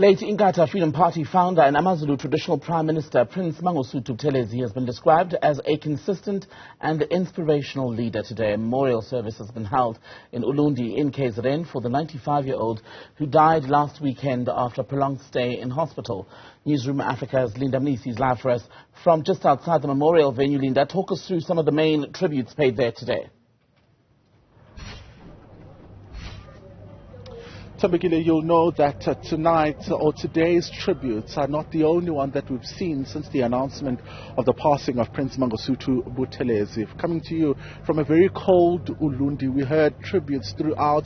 Late Inkatha Freedom Party founder and AmaZulu traditional Prime Minister Prince Mangosuthu Buthelezi has been described as a consistent and inspirational leader today. A memorial service has been held in Ulundi in KZN for the 95-year-old who died last weekend after a prolonged stay in hospital. Newzroom Africa's Linda Mnisi is live for us from just outside the memorial venue. Linda, talk us through some of the main tributes paid there today. Tambekile, you'll know that tonight or today's tributes are not the only one that we've seen since the announcement of the passing of Prince Mangosuthu Buthelezi. Coming to you from a very cold Ulundi, we heard tributes throughout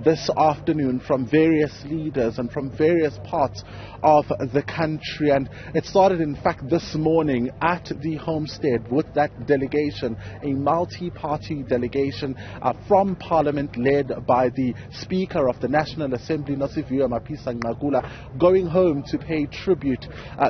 this afternoon from various leaders and from various parts of the country. And it started, in fact, this morning at the homestead with that delegation, a multi-party delegation from Parliament led by the Speaker of the National Assembly, Nosiviwe Mapisa Ngakula, going home to pay tribute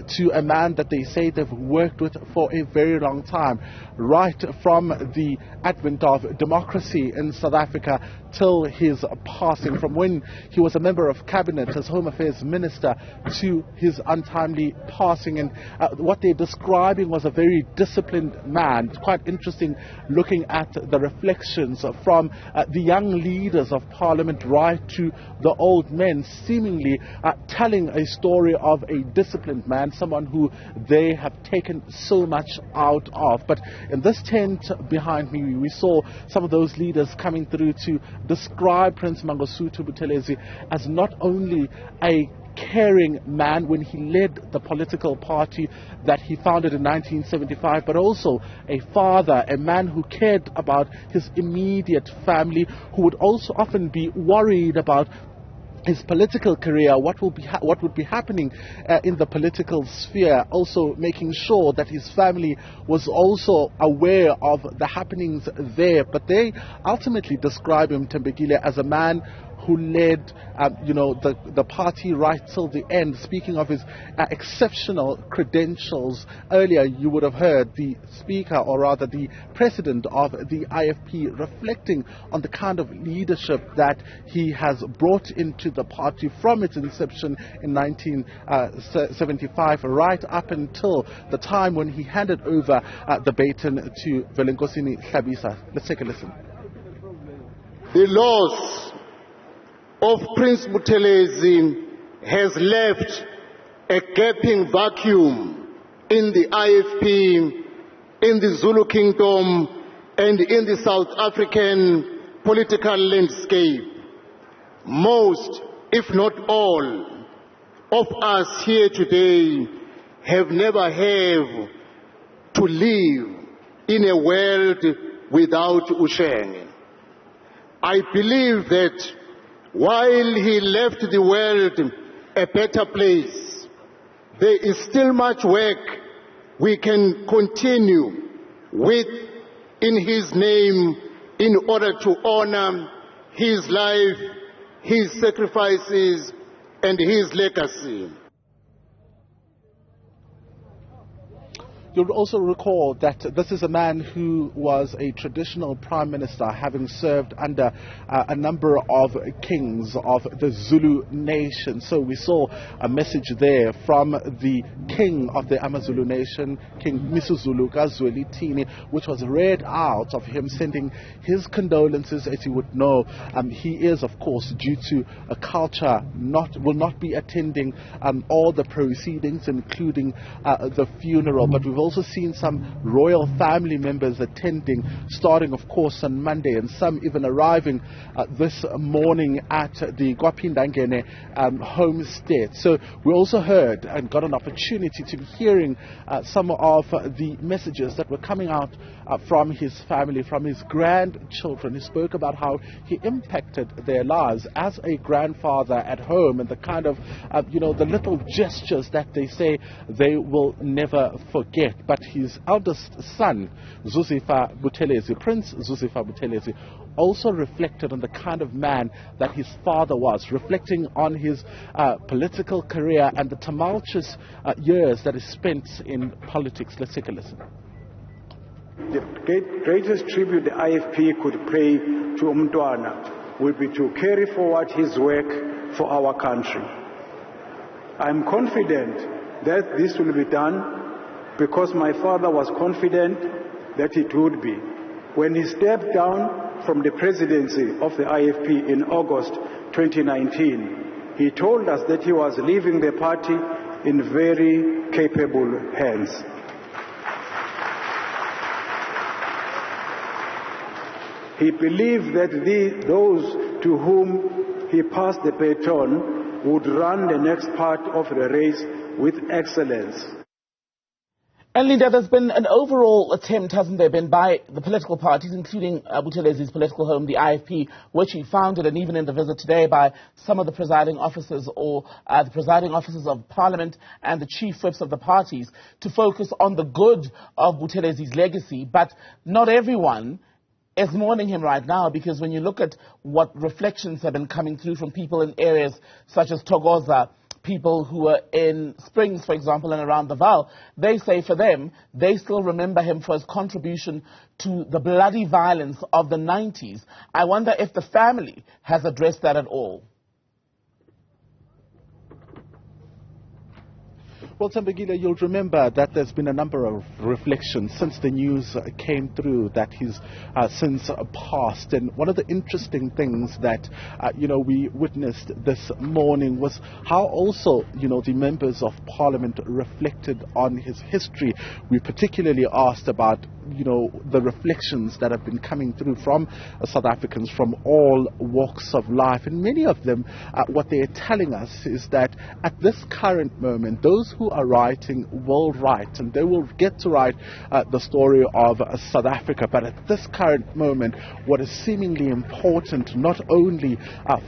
to a man that they say they've worked with for a very long time, right from the advent of democracy in South Africa till his passing, from when he was a member of cabinet as Home Affairs Minister to his untimely passing. And what they're describing was a very disciplined man. It's quite interesting looking at the reflections from the young leaders of Parliament right to the old men, seemingly telling a story of a disciplined man, someone who they have taken so much out of. But in this tent behind me, we saw some of those leaders coming through to describe Prince Mangosuthu Buthelezi as not only a caring man when he led the political party that he founded in 1975, but also a father, a man who cared about his immediate family, who would also often be worried about his political career, what would be happening in the political sphere, also making sure that his family was also aware of the happenings there. But they ultimately describe him, Tembekile, as a man who led, the party right till the end. Speaking of his exceptional credentials, earlier you would have heard the Speaker, or rather the President of the IFP, reflecting on the kind of leadership that he has brought into the party from its inception in 1975, right up until the time when he handed over the baton to Velenkosini Hlabisa. Let's take a listen. The loss of Prince Buthelezi has left a gaping vacuum in the IFP, in the Zulu Kingdom, and in the South African political landscape. Most, if not all, of us here today have never have to live in a world without Usheng. I believe that while he left the world a better place, there is still much work we can continue with in his name in order to honor his life, his sacrifices, and his legacy. You'll also recall that this is a man who was a traditional prime minister, having served under a number of kings of the Zulu nation. So we saw a message there from the king of the AmaZulu nation, King Misuzulu Kazwelithini, which was read out of him sending his condolences. As you would know, he is, of course, due to a culture, will not be attending all the proceedings, including the funeral. But we've also seen some royal family members attending, starting of course on Monday, and some even arriving this morning at the Gwapindangene homestead. So we also heard and got an opportunity to be hearing some of the messages that were coming out from his family, from his grandchildren. He spoke about how he impacted their lives as a grandfather at home, and the kind of the little gestures that they say they will never forget. But his eldest son, Zusifa Buthelezi, Prince Zusifa Buthelezi, also reflected on the kind of man that his father was, reflecting on his political career and the tumultuous years that he spent in politics. Let's take a listen. The greatest tribute the IFP could pay to Umntwana would be to carry forward his work for our country. I'm confident that this will be done because my father was confident that it would be. When he stepped down from the presidency of the IFP in August 2019, he told us that he was leaving the party in very capable hands. He believed that those to whom he passed the baton would run the next part of the race with excellence. And Linda, there's been an overall attempt, hasn't there been, by the political parties, including Buthelezi's political home, the IFP, which he founded, and even in the visit today by some of the presiding officers or the presiding officers of Parliament and the chief whips of the parties, to focus on the good of Buthelezi's legacy. But not everyone is mourning him right now, because when you look at what reflections have been coming through from people in areas such as Thokoza, people who are in Springs, for example, and around the Vaal, they say for them, they still remember him for his contribution to the bloody violence of the 90s. I wonder if the family has addressed that at all. Well, Thembekile, you'll remember that there's been a number of reflections since the news came through that he's since passed. And one of the interesting things that, we witnessed this morning was how also, the members of Parliament reflected on his history. We particularly asked about, the reflections that have been coming through from South Africans from all walks of life. And many of them, what they're telling us is that at this current moment, those who are writing will write, and they will get to write the story of South Africa. But at this current moment, what is seemingly important, not only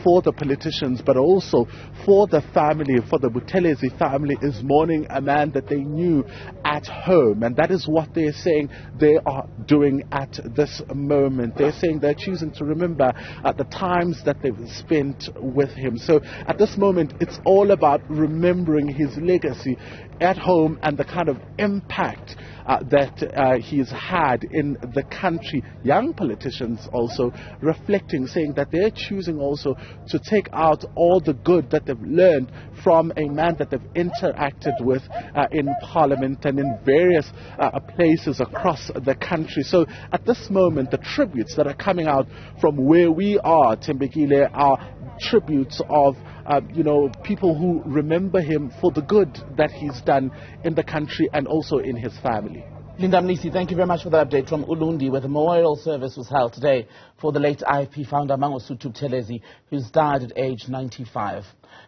for the politicians, but also for the family, for the Buthelezi family, is mourning a man that they knew at home. And that is what they're saying they are doing at this moment. They're saying they're choosing to remember the times that they've spent with him. So at this moment, it's all about remembering his legacy at home and the kind of impact that he's had in the country. Young politicians also reflecting, saying that they're choosing also to take out all the good that they've learned from a man that they've interacted with in Parliament and in various places across the country. So at this moment, the tributes that are coming out from where we are, Thembekile, are tributes of people who remember him for the good that he's done in the country and also in his family. Linda Mnisi, thank you very much for that update from Ulundi, where the memorial service was held today for the late IFP founder Mangosuthu Buthelezi, who's died at age 95.